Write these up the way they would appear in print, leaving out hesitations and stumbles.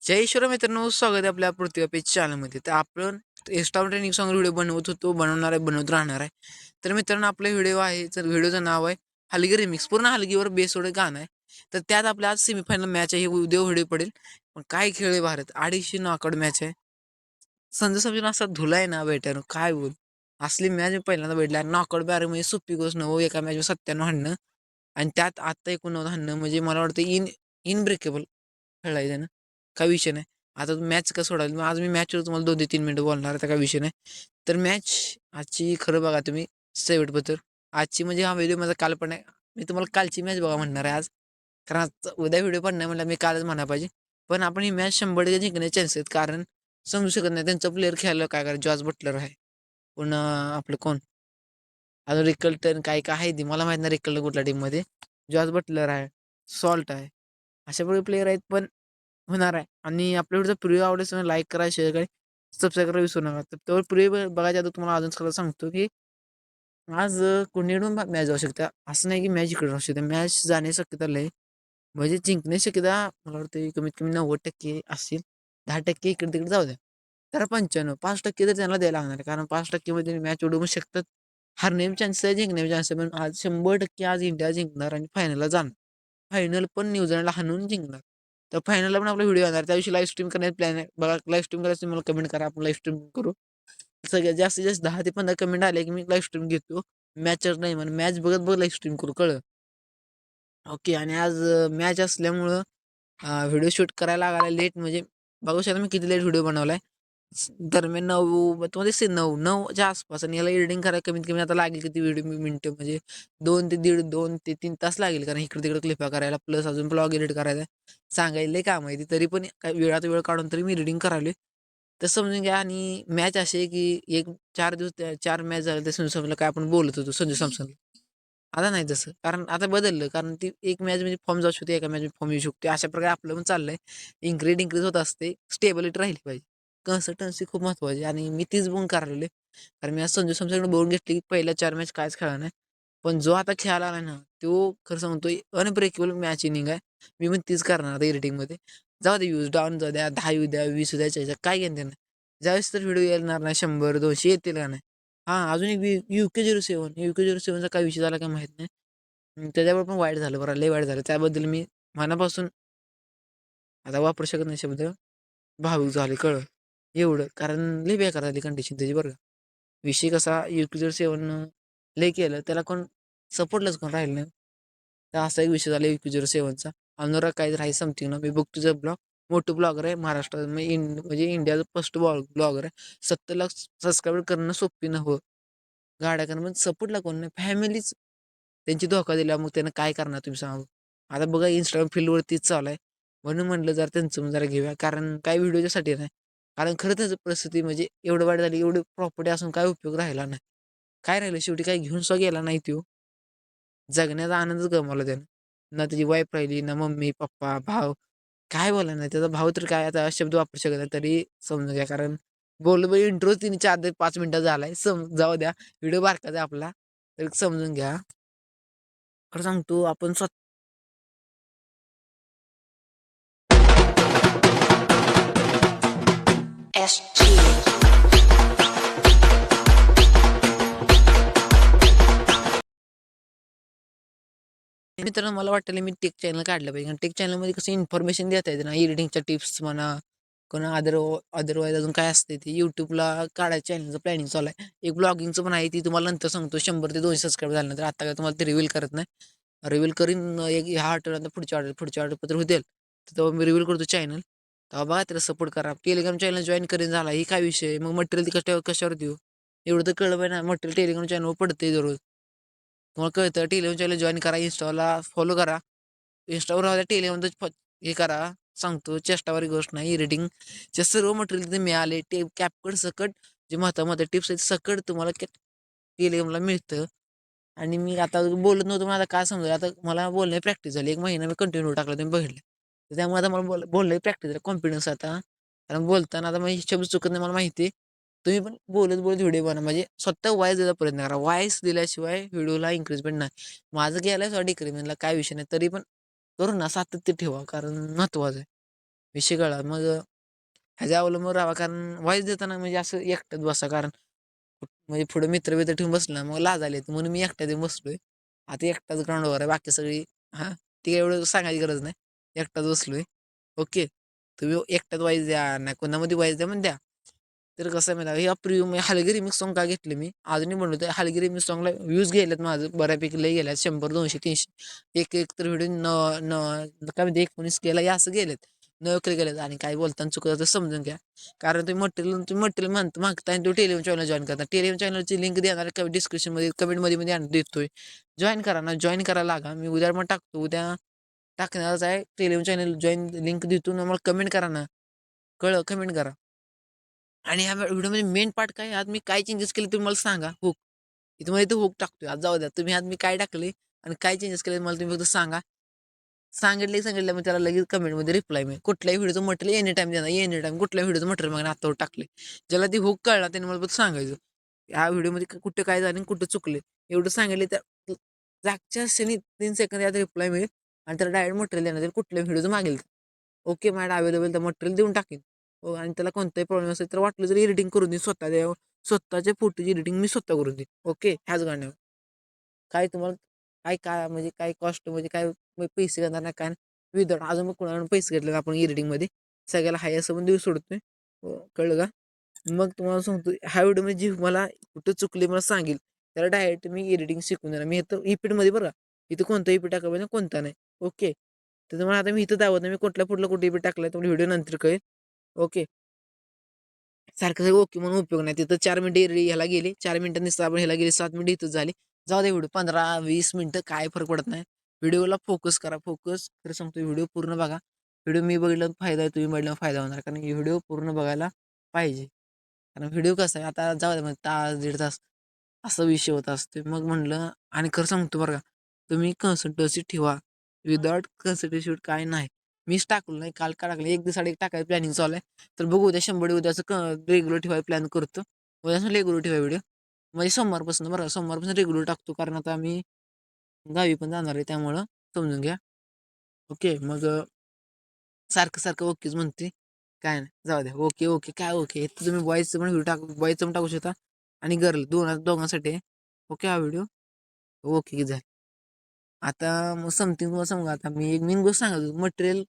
जय श्रीराम मित्रांनो, स्वागत आहे आपल्या पृथ्वी पेज चॅनलमध्ये. तर आपण एक्स्ट्रा ट्रेनिंग सॉंग व्हिडिओ बनवत होतो, बनवणार आहे, बनवत राहणार आहे. तर मित्रांनो, आपला व्हिडिओ आहे, तर व्हिडिओचं नाव आहे हलगी रिमिक्स. पूर्ण हलगीवर बेसवर गाणं आहे. तर त्यात आपल्या आज सेमीफायनल मॅच आहे. ही उद्या व्हिडिओ पडेल. पण काय खेळ आहे भारत, 250 नॉकआउट मॅच आहे. संजू समजून असा धुलाय ना बेटर, काय बोल. असली मॅच मी पहिल्यांदा भेटला. नॉकआउट बॅर म्हणजे सोपी गोष्ट नव्ह. एका मॅच 97 हाणणं आणि त्यात आता 89 हाणणं म्हणजे मला वाटतं इनब्रेकेबल खेळायचं आहे ना, काही विषय नाही. आता मॅच का सोडाल, आज मी मॅचवर तुम्हाला 2 ते 3 मिनिटं बोलणार आहे, काही विषय नाही. तर मॅच आजची खरं बघा तुम्ही शेवटबद्दल. आजची म्हणजे हा व्हिडिओ माझा काल पण आहे. मी तुम्हाला कालची मॅच बघा म्हणणार आहे आज. कारण आज उद्या व्हिडिओ पण नाही म्हणलं, मी कालच म्हणायला पाहिजे. पण आपण ही मॅच 100% जिंकण्याचे चान्स आहेत. कारण समजू शकत नाही त्यांचा प्लेअर खेळायला काय करा. जॉर्ज बटलर आहे. पुन्हा आपलं कोण अजून रिकल्टन काय काय आहे ती मला माहित नाही. रिकल्टन कुठल्या टीममध्ये. जॉर्ज बटलर आहे, सॉल्ट आहे, अशा प्रकारे प्लेयर आहेत. पण होणार आहे. आणि आपल्या व्हिडिओचा प्रिव्ह्यू आवडेल तर लाईक करा, शेअर करा, सबस्क्राईब करायला विसरू नका. तर तेव्हा प्रिव्ह्यू बघायच्या आधी तुम्हाला अजून सगळं सांगतो की आज कोणीकडून मॅच जाऊ शकता. असं नाही की मॅच इकडे राहू शकते. मॅच जाण्याची शक्यता लय म्हणजे जिंकण्याची शक्यता मला वाटतं कमीत कमी 90% असेल. 10% इकडे तिकडे जाऊ द्या. तर 95 5% तर त्यांना द्यायला लागणार आहे. कारण 5% मध्ये मॅच उडवू शकतात. हरण्याचे चान्सेस आहे, जिंकण्याचे चान्सेस आहे. पण आज 100% आज इंडिया जिंकणार आणि फायनलला जाणार. फायनल पण न्यूझीलंडला हाणून जिंकणार. तर फायनलला पण आपला व्हिडिओ येणार. त्या दिवशी लाईव्ह स्ट्रीम करण्याचा प्लॅन आहे. बघा लाईव्ह स्ट्रीम करायचं मला कमेंट करा. आपण लाईव्ह स्ट्रीम करू. सगळ्यात जास्तीत जास्त 10 ते 15 कमेंट आले की मी लाईव्ह स्ट्रीम घेतो. मॅचच नाही म्हणून मॅच बघत बघत लाईव्ह स्ट्रीम करू कळलं. ओके. आणि आज मॅच असल्यामुळं व्हिडिओ शूट करायला लागायला लेट म्हणजे बघू शकता मी किती लेट व्हिडिओ बनवलाय. दरम्यान 9 मध्ये 9च्या आसपास आणि याला एडिटिंग करायला कमीत कमी आता लागेल किती व्हिडिओ मिनिटं म्हणजे 2 ते 3 तास लागेल. कारण इकडे तिकडे क्लिपा करायला प्लस अजून ब्लॉग एडिट करायचा सांगायला लय काम आहे. तरी पण काही वेळात वेळ काढून तरी मी रीडिंग करायला तर समजून घ्या. आणि मॅच अशी आहे की 4 दिवस 4 मॅच झाले ते संजू सॅमसनला काय आपण बोलत होतो संजू सॅमसनला. आता नाही तसं. कारण आता बदललं. कारण ती एक मॅच म्हणजे फॉर्म जाऊ शकते, एका मॅच फॉर्म येऊ शकते. अशा प्रकारे आपलं पण चाललंय. इन्क्रीज होत असते. स्टेबिलिटी राहिली पाहिजे. कन्सिस्टन्सी खूप महत्त्वाची आणि मी तीच बघून करायले. कारण मी आज संजू सॅमसनकडे बघून घेतली की पहिल्या 4 मॅच कायच खेळला नाही. पण जो आता खेळायला आलाय ना, तो खरं सांगतोय अनब्रेकेबल मॅच इनिंग आहे. मी पण तीच करणार आता एडिटिंगमध्ये. जाऊ दे व्ह्यूज डाऊन जाऊ द्या, 10 येऊ द्या, 20 येऊ द्या, काय घेणं देणं. ज्यावेळेस तर व्हिडिओ येणार नाही 100-200 येतील का नाही. हां, अजून एक UK07 UK07चा काय विषय झाला काय माहीत नाही. त्याच्यावर पण वाईट झालं बरं, लय वाईट झालं. त्याबद्दल मी मनापासून आता वापरू शकत नाही शब्द. भावूक झाले कळलं. एवढं कारण लय बेकार झाली कंडिशन त्याची बरं का. विषय कसा UK07नं लय केलं. त्याला कोण सपोर्टलाच कोण राहिलं नाही. तर असा एक विषय झाला UK07चा. अनुराग काय आहे समथिंग ना. मी बघतो तुझा ब्लॉग. मोठं ब्लॉगर आहे महाराष्ट्रात म्हणजे इंडियाचं फर्स्ट ब्लॉगर आहे. 70 लाख सबस्क्रायबर करणं सोपी नव्हं. गाड्या करणं पण सपोर्टला कोण नाही. फॅमिलीच त्यांची धोका दिला. मग त्यानं काय करणार तुम्ही सांगा. आता बघा Instagram फील्डवरतीच चालू आहे. म्हणून म्हटलं जरा त्यांचं पण जरा घेऊया. कारण काही व्हिडिओच्यासाठी नाही. कारण खरं त्याचं परिस्थिती म्हणजे एवढं वाईट झाली, एवढी प्रॉपर्टी असून काय उपयोग राहिला नाही. काय राहिलं शेवटी काही घेऊन सुद्धा गेला नाही तो. जगण्याचा आनंदच गमावला त्यानं. ना त्याची वाईफ राहिली, ना मम्मी, पप्पा, भाव. काय बोलायला नाही. त्याचा भाऊ तर काय आता शब्द वापरू शकत नाही. तरी समजून घ्या. कारण बोललो इंट्रोच तिने 4 ते 5 मिनिटाचा झालाय. जाऊ द्या. व्हिडिओ बारकाचा आहे आपला. तर समजून घ्या. खरं सांगतो आपण SG. मित्रांनो मला वाटतं मी टेक चॅनल काढलं पाहिजे. कारण टेक चॅनलमध्ये कसं इन्फॉर्मेशन देता येते ना, एडिटिंगच्या टिप्स म्हणा, कोणा अदरवाईज अजून काय असते ते YouTubeला काढायचं चॅनलचं प्लॅनिंग चालू आहे. एक ब्लॉगिंगचं पण आहे, ती तुम्हाला नंतर सांगतो. 100 ते 200 सबस्क्राईब झाल्यानंतर. आता काय तुम्हाला ते रिव्हील करत नाही. रिव्हील करीन एक ह्या आठवड्यानंतर पुढच्या आठवड्यात होतील. तर तेव्हा मी रिव्हील करतो चॅनल. तेव्हा बघा त्याला सपोर्ट करा. टेलिग्राम चॅनल जॉईन करीन झाला ही काय विषय. मग मटेरियल ती कशावर देऊ. एवढं तर कळलं पाहिजे ना. मटेरियल टेलिग्राम चॅनलवर पडते दररोज. तुम्हाला कळतं टेलिग्राम चॅनल जॉईन करा. Instaला फॉलो करा. Instaवर राहू द्या. टेलिग्रामचं हे करा. सांगतो चेष्टावारी गोष्ट नाही. एडिटिंगचे सर्व मटेरियल तिथे मिळाले. कॅपकट सकट जे महत्त्वाचे टिप्स आहेत सकट तुम्हाला टेलिग्रामला मिळतं. आणि मी आता बोलत नव्हतो. पण आता काय समजा आता मला बोलणे प्रॅक्टिस झाली. 1 महिना मी कंटिन्यू टाकला तुम्ही बघितलं. तर त्यामुळे आता मला बोलणे प्रॅक्टिस झाली. कॉन्फिडन्स आता. कारण बोलताना आता माझी शब्द चुकत नाही मला माहिती आहे. तुम्ही पण बोलत बोलत व्हिडिओ बनवा. म्हणजे स्वतः वॉईस द्यायचा प्रयत्न करा. वॉईस दिल्याशिवाय व्हिडिओला इन्क्रीजमेंट नाही. माझं गेलं डिक्रीमेंटला काय विषय नाही. तरी पण करू ना सातत्य ठेवा. कारण महत्त्वाचं आहे. विषय कळला. मग ह्याच्या अवलंबून राहावा, कारण व्हॉईस देताना म्हणजे असं एकट्यात बसा, कारण म्हणजे पुढे मित्र बित्र ठेवून बसला मग लाज आली म्हणून मी एकट्यात येऊन बसलोय. आता एकटाच ग्राउंडवर आहे, बाकी सगळी हां, ते एवढं सांगायची गरज नाही. एकटाच बसलोय. ओके. तुम्ही एकट्यात वाईज द्या, नाही कोणामध्ये वाईज द्या, द्या. तर कसं आहे माहिती आहे, हे प्रिव्ह्यू मी हलगी रिमिक्स सॉन्ग का घेतले मी अजूनही बनवतोय. हलगी रिमिक्स सॉन्गला व्ह्यूज गेलेत माझं बऱ्यापैकी लई गेल्यात 100, 200, 300. एक तर व्हिडिओ काय म्हणते 19 केला हे असं गेलेत. नोकरी गेलेत आणि काही बोलताना चुकलं तर समजून घ्या. कारण तुम्ही मटेरियल मागताय आणि तो टेलिग्राम चॅनल जॉईन करता. टेलिग्राम चॅनलची लिंक देणार डिस्क्रिप्शनमध्ये कमेंटमध्ये देतोय. जॉईन करा ना, जॉईन करायला लागा. मी उद्या मग टाकतो. उद्या टाकणारच आहे टेलिग्राम चॅनल जॉईन लिंक देतो ना, मला कमेंट करा ना. कमेंट करा. आणि ह्या व्हिडिओमध्ये मेन पार्ट काय आज मी काय चेंजेस केले तुम्ही मला सांगा. हुक इथं मला इथं हुक टाकतोय. आज जाऊ द्या तुम्ही आज मी काय टाकले आणि काय चेंजेस केले मला तुम्ही फक्त सांगा. सांगितलं मग त्याला लगेच कमेंटमध्ये रिप्लाय मिळेल. कुठल्याही व्हिडिओचं मटेरियल एनी टाइम देणार, एनी टाइम कुठल्या व्हिडिओचं मटेरियल मग आता टाकले. ज्याला ती हुक कळला त्याने मला फक्त सांगायचं. या व्हिडिओमध्ये कुठं काय झालं आणि कुठं चुकले एवढं सांगितले तर जागच्या क्षणी 3 सेकंद यात रिप्लाय मिळेल आणि त्याला डायरेक्ट मटेरियल देणार कुठल्या व्हिडिओचं मागेल. ओके मॅडम अवेलेबल तर मटेरियल देऊन टाकेन. हो आणि त्याला कोणताही प्रॉब्लेम असेल तर वाटलं जरी एडिटिंग करून देईन स्वतःच्या फोटोची एडिटिंग मी स्वतः करून देईन. ओके ह्याच गाण्यावर काय तुम्हाला काय म्हणजे काय कॉस्ट म्हणजे काय पैसे घेणार नाही काय विदाउट अजून मग कोणाकडून पैसे घेतले आपण एडिटिंगमध्ये सगळ्याला हाय असं पण देऊ सोडतोय. कळलं का? मग तुम्हाला सांगतो ह्या व्हिडिओमध्ये जी मला कुठं चुकली मला सांगेल त्याला डायरेक्ट मी एडिटिंग शिकून देणार. मी इथं ईपीडमध्ये बरं इथं कोणतं ईपीड टाका पाहिजे कोणता नाही. ओके तर तुम्हाला आता मी इथं दावत नाही मी कुठल्या कुठे ईपीड टाकलाय तुम्हाला व्हिडिओ नंतर कळेल. ओके सारखं सगळं ओके म्हणून उपयोग नाही. तिथं 4 मिनिटं ह्याला गेली 4 मिनिटं निसतं आपण ह्याला गेली 7 मिनिटं इथंच झाली. जाऊ दे व्हिडिओ 15-20 मिनिटं काय फरक पडत नाही. व्हिडिओला फोकस करा. खरं सांगतो व्हिडिओ पूर्ण बघा. व्हिडिओ मी बघितलं फायदा आहे तुम्ही बघितलं फायदा होणार कारण व्हिडिओ पूर्ण बघायला पाहिजे. कारण व्हिडिओ कसा आहे आता जाऊ दे म्हणजे तास 1.5 तास असा विषय होत असते. मग म्हणलं आणि खरं सांगतो बरं का तुम्ही कन्सिस्टन्सी ठेवा. विदाउट कन्सिस्टन्सी काय नाही. मीच टाकलो नाही काल का टाकलं 1 दिवसाआड एक टाकायचं प्लॅनिंग चालू आहे. तर बघू उद्या 100 उद्याचं रेग्युलर ठेवायला प्लॅन करतो. उद्याचं रेग्युलर ठेवा व्हिडिओ म्हणजे सोमवारपासून बरं सोमवारपासून रेग्युलर टाकतो कारण आता आम्ही गावी पण जाणार आहे त्यामुळं समजून घ्या. ओके मग सारखं ओकेच म्हणते काय नाही जाऊ द्या ओके ओके काय ओके तुम्ही बॉईजचं पण व्हिडिओ बॉईजचं पण टाकू शकता आणि गर्ल दोघांसाठी ओके हा व्हिडिओ ओके की झालं. आता मग समथिंग तुम्हाला सांगू आता मी एक मेन गोष्ट सांगतो मटेरियल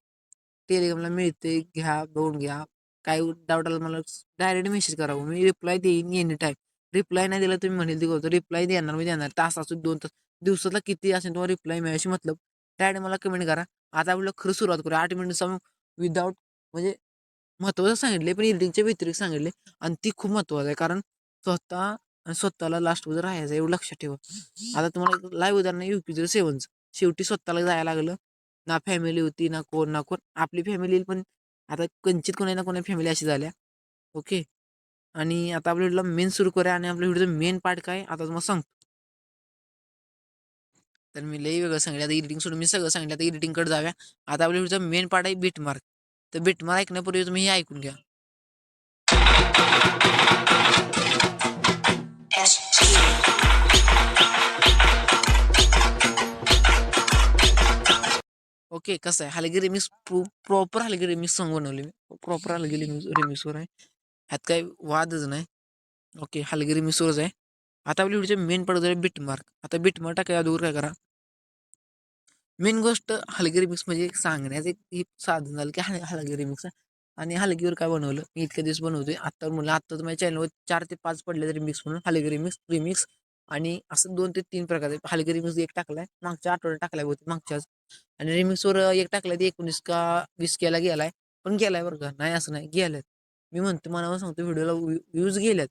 टेलिग्रामला मिळते घ्या बघून घ्या. काय डाऊट आला मला डायरेक्ट मेसेज करावं मी रिप्लाय देईन एनी टाईम. रिप्लाय नाही दिला तुम्ही म्हणेल ती करतो रिप्लाय देणार मी देणार तास असू 2 तास दिवसाला किती असेल तुम्हाला रिप्लाय मिळायची मतलब डायरेक्ट मला कमेंट करा. आता आपलं खरं सुरुवात करू 8 मिनिट विदाऊट म्हणजे महत्त्वाचं सांगितले पण एडिटिंगच्या व्यतिरिक्त सांगितले आणि ती खूप महत्त्वाचं आहे कारण स्वतःला लास्टमध्ये राहायचं एवढं लक्षात ठेवा. आता तुम्हाला लाईव्ह उदाहरण UP07 शेवटी स्वतःला जायला लागलं ना फॅमिली होती ना कोण आपली फॅमिली पण आता कंचित कोणा ना कोणा फॅमिली अशी झाल्या. ओके आणि आता आपल्या व्हिडिओला मेन सुरू करूया आणि आपल्या व्हिडिओचं मेन पार्ट काय आता तुम्हाला सांगतो. तर मी लई वेगळं सांगितलं आता एडिटिंग सोडून मी सगळं सांगितलं आता एडिटिंगकडे जाऊया. आता आपल्या व्हिडिओचा मेन पार्ट आहे बीटमार्क. तर बीटमार्क ऐकण्यापूर्वी तुम्ही हे ऐकून घ्या. ओके कसं आहे हलगी रिमिक्स प्रॉपर हलगी रिमिक्स सॉन्ग बनवले मी प्रॉपर हलगी रिमिक्सवर आहे. ह्यात काही वादच नाही. ओके हलगी रिमिक्सवरच आहे. आता आपल्या व्हिडिओचे मेन पार्ट झाले बीटमार्क. आता बीटमार्क टाकाय अगोदर काय करा मेन गोष्ट हलगी रिमिक्स म्हणजे सांगण्याचं एक साधन झालं की हलगी रिमिक्स आणि हलगीवर काय बनवलं मी इतक्या दिवस बनवतोय आत्ता म्हणलं आत्ता तर माझ्या चॅनलवर 4 ते 5 पडले रिमिक्स म्हणून हलगी रिमिक्स आणि असं 2 ते 3 प्रकारचे हलगी रिमिक्स एक टाकलाय मागच्या आठवड्यात टाकलाय होते मागच्याच आणि रिमिक्सवर एक टाकलाय ते 19 का 20 केला गेलाय पण गेलाय बरं का नाही असं नाही गेल्यात. मी म्हणतो मला सांगतो व्हिडिओला व्ह्यूज गेल्यात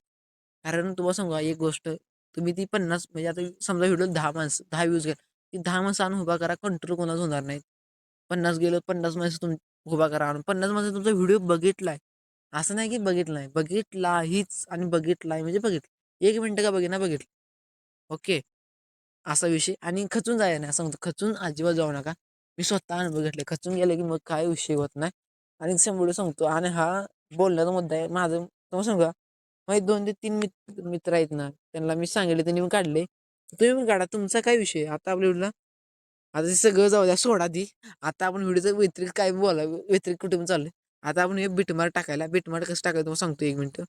कारण तुम्हाला सांगा एक गोष्ट तुम्ही ती 50 म्हणजे आता समजा व्हिडिओ 10 माणसं 10 व्ह्यूज गेले ती 10 माणसं आणून उभा करा कंट्रोल कोणाच होणार नाही. 50 गेलं 50 माणसं तुम्ही उभा करा आणून 50 माणसं तुमचा व्हिडिओ बघितलाय असं नाही की बघितलं नाही बघितला हीच आणि बघितलाय म्हणजे बघितलं 1 मिनिटं का बघितलं. ओके असा विषय आणि खचून जायला नाही असं म्हणतो खचून अजिबात जाऊ नका. मी स्वतः अनुभव घेतले खचून गेले की मग काय विषय होत नाही आणि व्हिडिओ सांगतो आणि हा बोलण्याचा मुद्दा आहे माझं तुम्हाला सांगू का माझे 2 ते 3 मित्र आहेत ना त्यांना मी सांगितले त्यांनी मी काढले तुम्ही पण काढा तुमचा काय विषय आता आपल्या व्हिडिओला आता ते सगळं जाऊ द्या सोडा ती आता आपण व्हिडिओचं व्यतिरिक्त काय बोला व्यतिरिक्त कुठे पण चाललंय आता आपण हे बिटमार्क टाकायला. बिटमार्क कसं टाकायचं तुम्हाला सांगतो, 1 मिनिट.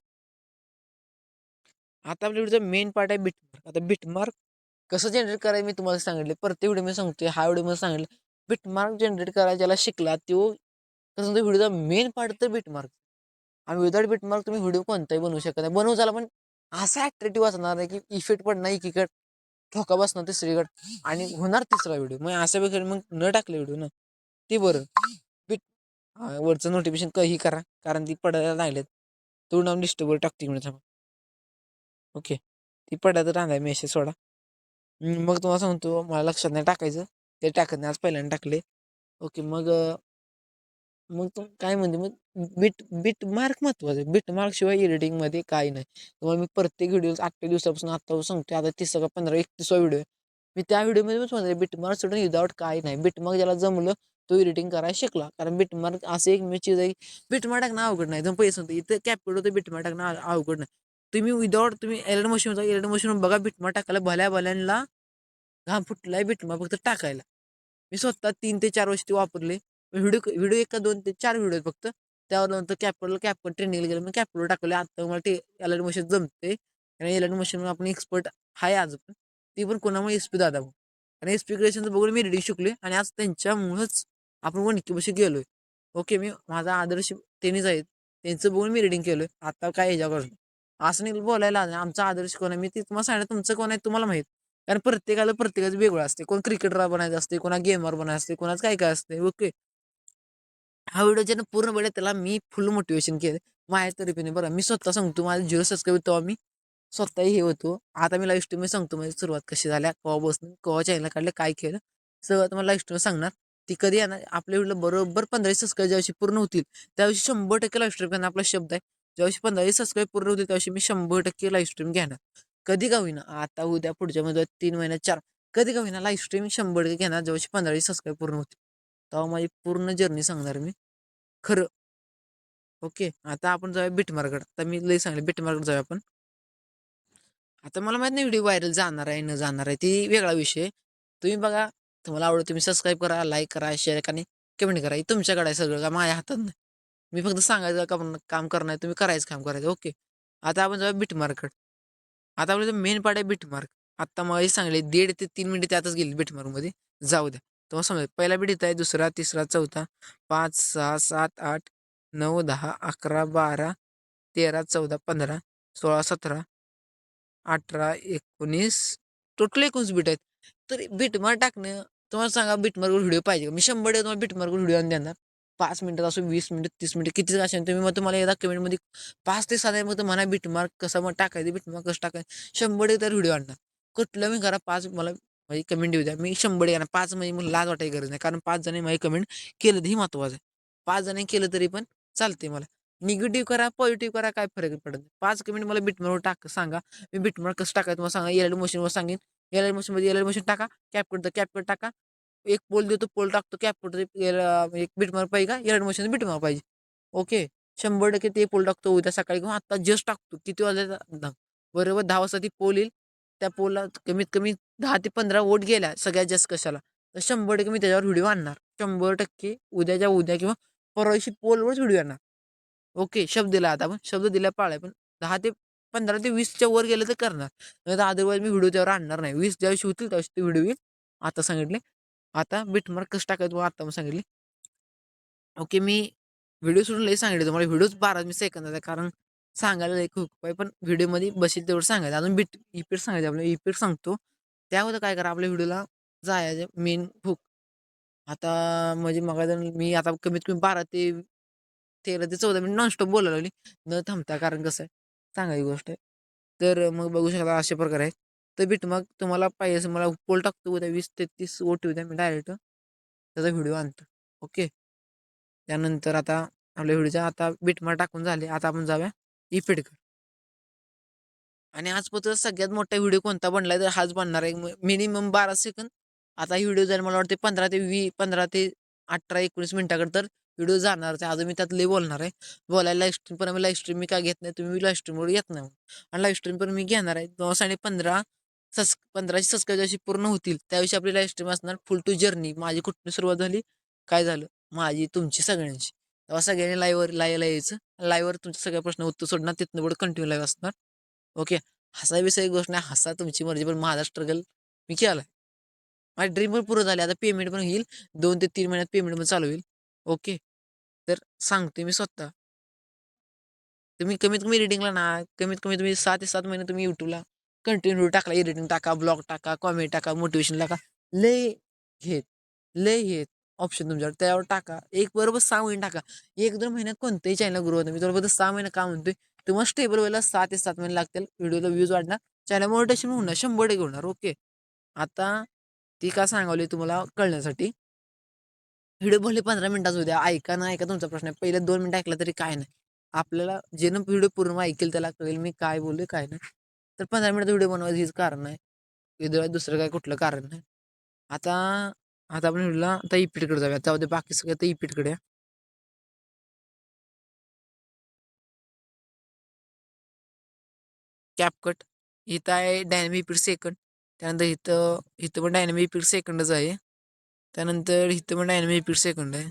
आता आपल्या व्हिडिओचा मेन पार्ट आहे बिटमार्क. आता बिटमार्क कसं जनरेट करायचं मी तुम्हाला सांगितले. प्रत्येक व्हिडिओ मी सांगतोय, हा व्हिडिओ मध्ये सांगितलं. बिटमार्क जनरेट करायला ज्याला शिकला तो कसं, व्हिडिओचा मेन पार्ट तर बिटमार्क. आणि विदाउट बिटमार्क तुम्ही व्हिडिओ कोणताही बनवू शकत नाही. बनवू झाला पण असा ॲट्रॅक्टिव्ह असणार आहे की इफेक्ट पडणार एकीकडे, ठोका बसणार तिसरीकडे आणि होणार तिसरा व्हिडिओ. मग अशा वेळी मग न टाकले व्हिडिओ ना, ते बरं. बिट वरचं नोटिफिकेशन काही करा, कारण ती पडायला लागलेत. तो नाव डिस्टर्बर टाकते म्हणजे. ओके, ती पडायचं राहणार मेसेज सोडा. मग तुम्हाला सांगतो, मला लक्षात नाही टाकायचं, ते टाकत नाही, आज पहिल्यांदा टाकले. ओके, मग मग तो काय म्हणते, मग बिट मार्क महत्वाचं आहे. बिट मार्क शिवाय एडिटिंगमध्ये काही नाही. तुम्हाला मी प्रत्येक व्हिडिओ 8 दिवसापासून आता सांगतो. आता 30 का 15 31 व्हिडिओ आहे. मी त्या व्हिडिओमध्ये पण सांगितलं बिटमार्क सोडून विदाउट काही नाही. बिटमार्क ज्याला जमलं तो एडिटिंग करायला शिकला. कारण बिटमार्क असं एक चीज आहे, बिटमार्क टाकणं अवघड नाही. तुम्ही पैसे सांगतो इथं कॅप्चर होतं, बिटमार्क टाकणं अवघड नाही. तुम्ही विदाउट तुम्ही एलड मशीन एलड मशीन बघा, बिटमार्क टाकायला भल्या भल्यांना घाम फुटलाय बिटमार्क फक्त टाकायला. मी स्वतः 3 ते 4 वर्ष ते वापरले. व्हिडिओ व्हिडिओ 1 का 2 ते 4 व्हिडिओ फक्त. त्यावर नंतर कॅपवर ट्रेनिंगला गेलं, मग कॅपवर टाकले. आता मला ते एलड मशीन जमते. आणि एलड मशीन आपण एक्सपर्ट आहे आज पण. ती पण कोणामुळे एसपी दादा भाऊ. आणि एसपी क्रिएशनचं बघून मी रेडी शिकले आणि आज त्यांच्यामुळंच आपण वणकीपाशी गेलोय. ओके, मी माझा आदर्श त्यांनीच आहेत. त्यांचं बघून मी रिडिंग केलोय. आता काय ह्याच्याकडून असं नाही बोलायला. आमचा आदर्श कोण आहे मी ते तुम्हाला सांगितलं. तुमचं कोण आहे तुम्हाला माहित. कारण प्रत्येकाचं वेगळं असते. कोण क्रिकेटर बनायचं असते, कोणा गेमर बनायचं असते, कोणाचं काय काय असते. ओके, हा व्हिडिओ ज्यानं पूर्ण वेळ त्याला मी फुल मोटिवेशन केलं. माझ्या तरीपीने बरं, मी स्वतः सांगतो, माझं 0 सबस्क्राईब तेव्हा मी स्वतःही हे होतो. आता मी लाईव्ह स्ट्रीम सांगतो माझी सुरुवात कशी झाल्या, केव्हा बसून केव्हा चॅनल काढलं, काय केलं सगळं तुम्हाला लाईव्ह स्ट्रीम सांगणार. ती कधी येणार आपल्या व्हिडिओ बरोबर 15 सबस्क्राईब ज्यावर्षी पूर्ण होतील त्यावर्षी 100% लाईव्ह स्ट्रीम करणार. आपला शब्द आहे, ज्यावर्षी 15 सबस्क्राईब पूर्ण होतील त्यावर्षी मी 100% लाईव्ह स्ट्रीम घेणार. कधी का होईना, आता उद्या पुढच्या मध्ये 3 महिन्यात 4, कधी का होईना लाईव्ह स्ट्रीम 100% घेणार ज्यावर्षी 15 सबस्क्राईब पूर्ण होतील. तेव्हा माझी पूर्ण जर्नी सांगणार मी खरं. ओके, आता आपण जाऊया बिटमार्ककडे. आता मी लई सांगले बिटमार्ककडे जाऊया आपण. आता मला माहित नाही व्हिडिओ व्हायरल जाणार आहे न जाणार आहे, ती वेगळा विषय. तुम्ही बघा, तुम्हाला आवडत तुम्ही सबस्क्राईब करा, लाईक करा, शेअर करा आणि कमेंट करा. हे तुमच्याकडे आहे सगळं, का माझ्या हातात नाही. मी फक्त सांगायचं काम करणार, तुम्ही करायचं काम करायचं. ओके, आता आपण जाऊया बिटमार्ककडे. आता आपलं मेन पार्ट आहे बिटमार्क. आता मला सांगले 1.5 ते 3 मिनिटं त्यातच गेली बिटमार्कमध्ये. जाऊ द्या, तुम्हाला समजा पहिला बीट इथं आहे, दुसरा, तिसरा, चौथा, 5, 6, 7, 8, 9, 10, 11, 12, 13, 14, 15, 16, 17, 18, 19, टोटल 19 बीट आहेत. तर बिटमार्क टाकणं, तुम्हाला सांगा बिटमार्कवर व्हिडिओ पाहिजे का? मी 100 तुम्हाला बिटमार्कवर व्हिडिओ आणून देणार. 5 मिनिटात असं, 20 मिनिटं, 30 मिनिटं, किती असेल तुम्ही मग तुम्हाला एकदा कमेंटमध्ये 5 ते 7 मग म्हणा बिटमार्क कसं मग टाकायचं, बिटमार्क कसं टाकायचं. 100 तर व्हिडिओ आणणार. कुठलं मी करा 5 मला म्हणजे कमेंट देऊ द्या. मी 100 येणार. 5 म्हणजे मला लाज वाटायची गरज नाही, कारण 5 जणांनी माझी कमेंट केलं हे महत्वाचं आहे. 5 जणांनी केलं तरी पण चालते मला. निगेटिव्ह करा, पॉझिटिव्ह करा, काय फरक पडत नाही. 5 कमेंट मला बिटमार्कवर सांगा. मी बिटमार्क कसं टाकायचं तुम्हाला सांगा. एलईडी मशीनवर सांगेन. एलईडी मशीनमध्ये एलईडी मशीन टाका, कॅपकट टाका. एक पोल देतो, पोल टाकतो, कॅपकट एक बिटमार्क पाहिजे का, एलईडी मशीन बिटमार्क पाहिजे. ओके, 100% ते पोल टाकतो उद्या सकाळी किंवा आता जस्ट टाकतो. किती वाजता बरोबर 10 वाजता ती पोल येईल. त्या पोलला कमीत कमी 10 ते 15 वोट गेल्या सगळ्यात जास्त कशाला, तर 100% मी त्याच्यावर व्हिडिओ आणणार. 100% उद्याच्या उद्या किंवा परवा दिवशी पोलवरच व्हिडिओ आणणार. ओके, शब्द दिला. आता आपण शब्द दिला पाळाय, पण 10 ते 15 ते 20च्या वर गेलं तर करणार. नाही तर अदरवाईज मी व्हिडिओ त्यावर आणणार नाही. 20 ज्या दिवशी होतील त्या दिवशी व्हिडिओ येईल. आता सांगितले. आता बिटमार्क कसं टाकायचं तुम्हाला आता मग सांगितले. ओके, मी व्हिडिओ सोडून लई सांगितले तुम्हाला. व्हिडिओच 12 मी सेकंदाचा आहे, कारण सांगायला लई खूप आहे, पण व्हिडिओमध्ये बसेल तेवढं सांगायचं. अजून इफेक्ट सांगायचं आपल्याला. इफेक्ट सांगतो. त्यावर काय करा, आपल्या व्हिडिओला जायचं मेन हुक. आता म्हणजे मग मी आता कमीत कमी 12 ते 13 ते 14 मिनिट नॉनस्टॉप बोलायला लागली न थांबता, कारण कसं आहे सांगायची गोष्ट आहे. तर मग बघू शकता अशा प्रकारे आहे. तर बीट मग तुम्हाला पाहिजे असं मला पोल टाकतो उद्या 20 ते 30 ओटी उद्या मी डायरेक्ट त्याचा व्हिडिओ आणतो. ओके, त्यानंतर आता आपल्या व्हिडिओचा आता बिटमार्क टाकून झाले. आता आपण जाऊया इफेक्ट. आणि आजपर्यंत सगळ्यात मोठा व्हिडिओ कोणता बनलाय तर हाच बनणार आहे, मिनिमम 12 सेकंद. आता ही व्हिडिओ जाईल मला वाटते 15 ते 18-19 मिनिटाकडे तर व्हिडिओ जाणारच आहे. अजून मी त्यात लई बोलणार आहे. बोलायला लाईव्ह स्ट्रीम पण, लाईव्ह स्ट्रीम मी काय घेत नाही, तुम्ही लाईव्ह स्ट्रीमवर येत नाही. आणि लाईव्ह स्ट्रीम पण मी घेणार आहे. 15 सबस्क्राईब जशी पूर्ण होतील त्याविषयी आपली लाईव्ह स्ट्रीम असणार. फुल टू जर्नी माझी कुठून सुरुवात झाली, काय झालं, माझी तुमची सगळ्यांची. तेव्हा सगळ्यांनी लाईव्हला यायचं. लाईव्हवर तुमचे सगळे प्रश्न उत्तर सोडणार, तिथनं पुढे कंटिन्यू लाईव्ह असणार. ओके. हसा विषय गोष्ट नाही, हसा तुमची मर्जी, पण माझा स्ट्रगल मी केला. माझी ड्रीम पण पूर्ण झाली. आता पेमेंट पण होईल. 2 ते 3 महिन्यात पेमेंट पण चालू होईल. ओके. तर सांगते मी स्वतः. तुम्ही कमीत कमी एडिटिंगला ना, कमीत कमी तुम्ही 6 ते 7 महिने तुम्ही YouTubeला कंटिन्यू टाकला. एडिटिंग टाका, ब्लॉग टाका, कॉमेडी टाका, मोटिवेशन टाका. लय घेत, लय घेत ऑप्शन तुमच्याकडे. त्यावर टाका. एक बरोबर 6 महिने टाका. 1-2 महिन्यात कोणतेही चॅनल ग्रो होतं. मी बरोबर 6 महिने का म्हणतोय? तुम्हाला स्टेबल व्हायला 6 ते 7 महिने लागतील. व्हिडिओला व्ह्यूज वाढणार, चॅनल मोनिटायझेशन होणार, 100% होणार. ओके. आता ती का सांगावली तुम्हाला कळण्यासाठी. व्हिडिओ भले 15 मिनिटाचा द्या, ऐका ना ऐका तुमचा प्रश्न आहे. पहिले 2 मिनिटं ऐकला तरी काय नाही. आपल्याला ज्यानं व्हिडिओ पूर्ण ऐकेल त्याला कळेल मी काय बोलले काय नाही. तर 15 मिनिटाचा व्हिडिओ बनवायचं हेच कारण आहे. दुसरं काय कुठलं कारण नाही. आता आता आपण व्हिडिओला आता इपिटकडे जाऊया. त्यामध्ये बाकी सगळं तर इपिटकडे कॅपकट. इथं आहे डायनॅमिक इपिट सेकंड. त्यानंतर इथं इथं पण डायनॅमिक इपिट सेकंडच आहे. त्यानंतर इथं पण डायनॅमिक इपिट सेकंड आहे.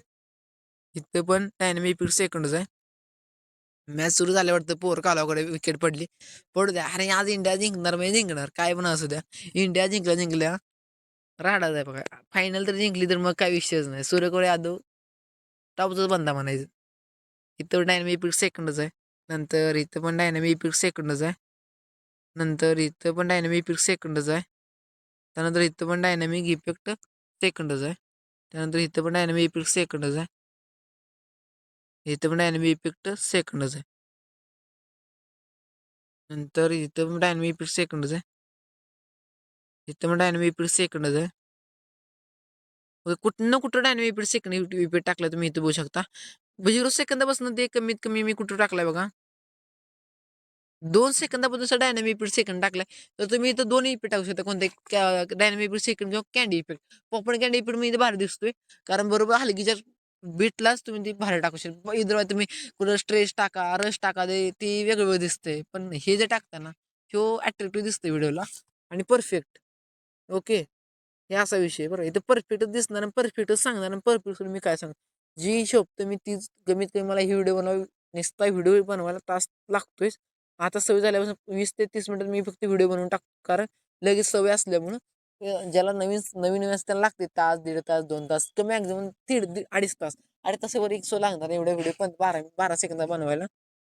इथं पण डायनॅमिक इपिट सेकंडच आहे. मॅच सुरू झाल्यावर पोर कालाकडे विकेट पडली. पडू द्या. अरे आज इंडिया जिंकणार म्हणजे जिंकणार, काय पण असू द्या. इंडिया जिंकल्या राडाच आहे बघा. फायनल तर जिंकली तर मग काय विषयच नाही. सूर्यकुमार यादव टॉपचाच बंदा म्हणायचं. इथं डायनॅमिक इपिट सेकंडच आहे. नंतर इथं पण डायनॅमिक इपिट सेकंडच आहे. नंतर इथं पण डायनॅमिक इफेक्ट सेकंडच आहे. त्यानंतर इथं पण डायनॅमिक इफेक्ट सेकंडच आहे. त्यानंतर इथं पण डायनॅमिक इफेक्ट सेकंडच आहे. इथं पण डायनॅमिक इफेक्ट सेकंडच आहे. नंतर इथं पण डायनॅमिक इफेक्ट सेकंडच आहे. इथं पण डायनॅमिक इफेक्ट सेकंडच आहे. कुठं ना कुठं डायनॅमिक इफेक्ट सेकंड इफेक्ट टाकला तुम्ही इथं बघू शकता. 0 सेकंदापासून ते कमीत कमी मी कुठं टाकलाय बघा. 2 सेकंदापासून डायनॅमिक इफेक्ट सेकंड टाकलाय. तर तुम्ही इथं 2 इफेक्ट टाकू शकता. कोणते डायनॅमिक इफेक्ट सेकंड किंवा candy effect. Popcorn candy effect मी इथे भारी दिसतोय. कारण बरोबर हलगीच्या बीटलाच तुम्ही ती भारी टाकू शकता. इथं तुम्ही कुठं स्ट्रेस टाका, रश टाका, ते वेगळं दिसतंय. पण हे जे टाकता ना, ह्यो अट्रॅक्टिव्ह दिसतंय व्हिडिओला आणि परफेक्ट. ओके. हे असा विषय बरं. इथं परफेक्टच दिसणार आणि परफेक्टच सांगणार आणि परफेक्ट मी काय सांगणार. जी शोभतं मी तीच कमीत कमी मला ही व्हिडिओ बनवावी. नुसता व्हिडिओ बनवायला तास लागतोयच. आता सवय झाल्यापासून 20 ते 30 मिनिटात मी फक्त व्हिडिओ बनवून टाकतो. कारण लगेच सवय असल्यामुळं ज्याला नवीन नवीन नवीन त्याला लागते तास, 1.5 तास, 2 तास, कमी मॅक्झिमम 2.5 तास. 2.5 तासावर एक सो लागणार एवढे व्हिडिओ पण 12 सेकंद बनवायला.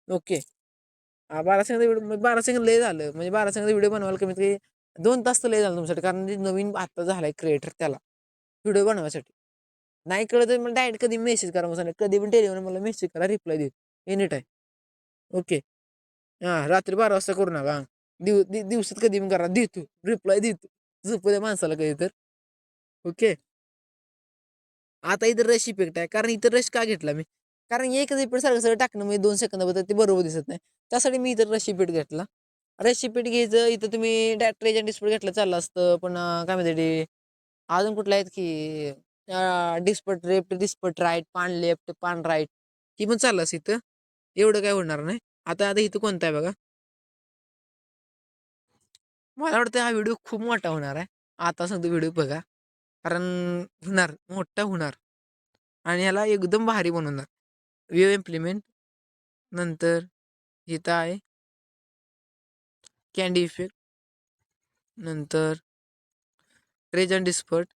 ओके. 12 सेकंद व्हिडिओ 12 सेकंद लय झालं. म्हणजे 12 सेकंद व्हिडिओ बनवायला कमीत कमी 2 तास तर लय झालं तुमच्यासाठी. कारण नवीन आता झालाय क्रिएटर त्याला व्हिडिओ बनवायसाठी. नाही कळत तर मला डायरेक्ट कधी मेसेज करा. मग कधी पण टेलिग्राम मला मेसेज करा, रिप्लाय देईल एनी टाईम. ओके. हां, रात्री 12 वाजता करू नका. दिवसात कधी पण करा. देतो रिप्लाय देतो. झोपू द्या माणसाला कधी तर. ओके. आता इथं रश इफेक्ट आहे. कारण इथं रश का घेतला मी? कारण एकच इफेक्ट सारखं सगळं टाकणं म्हणजे 2 सेकंदाबद्दल ते बरोबर दिसत नाही. त्यासाठी मी इथं रश इफेक्ट घेतला. रश इफेक्ट घ्यायचं इथं तुम्ही ट्रेजन डिस्प्ले घेतलं चाललं असतं. पण काय म्हणते ते अजून कुठलं आहेत की डिस्पट लेफ्ट, डिस्पट राईट, पान लेफ्ट, पान राईट. ही पण चाललं असतं इथं. एवढं काय होणार नाही. आता आता इथं कोणतं आहे बघा. मला वाटतं हा व्हिडिओ खूप मोठा होणार आहे. आता सांगतो व्हिडिओ बघा. कारण होणार, मोठा होणार आणि ह्याला एकदम भारी बनवणार. व्ह्यू इम्प्लिमेंट नंतर इथं आहे कँडी इफेक्ट नंतर रेज अँड डिस्पर्ट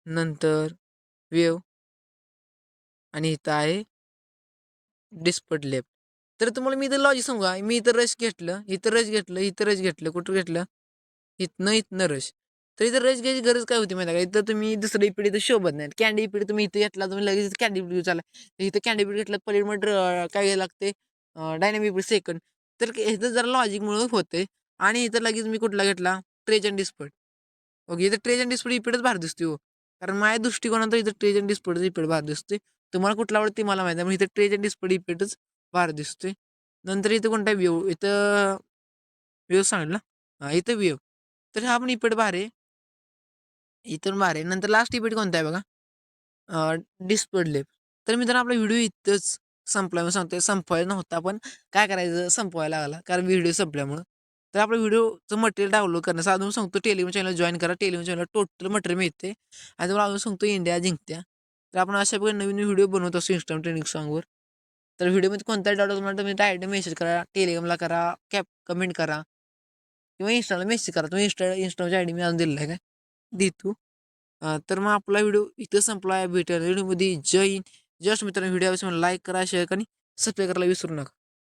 नंतर वेव आणि इथं आहे डिस्पर्ट लेफ्ट. तर तुम्हाला मी इथं लॉजिक सांगू का? मी इथं रश घेतलं, इथं रश घेतलं, इथं रश घेतलं, कुठं घेतलं? इथनं रश. तर इथं रश घ्यायची गरज काय होती माहिती आहे का? इथं तुम्ही दुसरं इपिड इथं शोभत नाही. कँडी इपिड तुम्ही इथं घेतला तुम्ही लगेच कँडी इपिड चालला. इथं कँडी इपिड घेतलं पलीड मग काय घ्यायला लागते डायनॅमिक इपिड सेकंड. तर इथं जरा लॉजिकमुळं होते आणि इथं लगेच मी कुठला घेतला ट्रेज अँड डिस्पर्ट. ओके. इथं ट्रेज अँड डिस्पर्ट इपिडच भारी दिसते हो. कारण माझ्या दृष्टिकोनात इथं ट्रेज अँड डिस्पर्टच इपिड भारी दिसते. तुम्हाला कुठला आवडते मला माहिती आहे. मग इथं ट्रेज अँड डिस्पर्ट इपिडच भारी दिसते. नंतर इथं कोणता व्ह्यू इथं व्ह्यू सांगितलं. हां, इथं व्ह्यू. तर हा पण इपिड भारी आहे. इथून भारी आहे. नंतर लास्ट इपिड कोणता आहे बघा? Dispersed left. तर मित्रांनो आपला व्हिडिओ इथंच संपला. मी सांगतोय संपवायला नव्हता पण काय करायचं संपवायला लागला. कारण व्हिडिओ संपल्यामुळं. तर आपल्या व्हिडिओचं मटेरियल डाउनलोड करण्याचं अजून सांगतो टेलिग्राम चॅनल जॉईन करा. टेलिग्राम चॅनल टोटल मटेरियल मिळते आणि तुम्हाला अजून सांगतो इंडिया जिंकत्या. तर आपण अशा प्रकारे नवीन व्हिडिओ बनवत असतो इंस्टाग्राम ट्रेंडिंग सॉंगवर. तर व्हिडिओमध्ये कोणताही डाऊट तुम्हाला तुम्ही डायरेक्ट मेसेज करा, टेलिग्रामला करा, कमेंट करा किंवा इंस्टाला मेसेज करा. तुम्ही इंस्टाची आय डी मी अजून दिलेला आहे काय देतो. तर मग आपला व्हिडिओ इथं संपला आहे. भेटूया व्हिडिओमध्ये. जय हिंद. जस्ट मित्रांनो व्हिडिओ लाईक करा, शेअर करा आणि सबस्क्राईब करायला विसरू नका.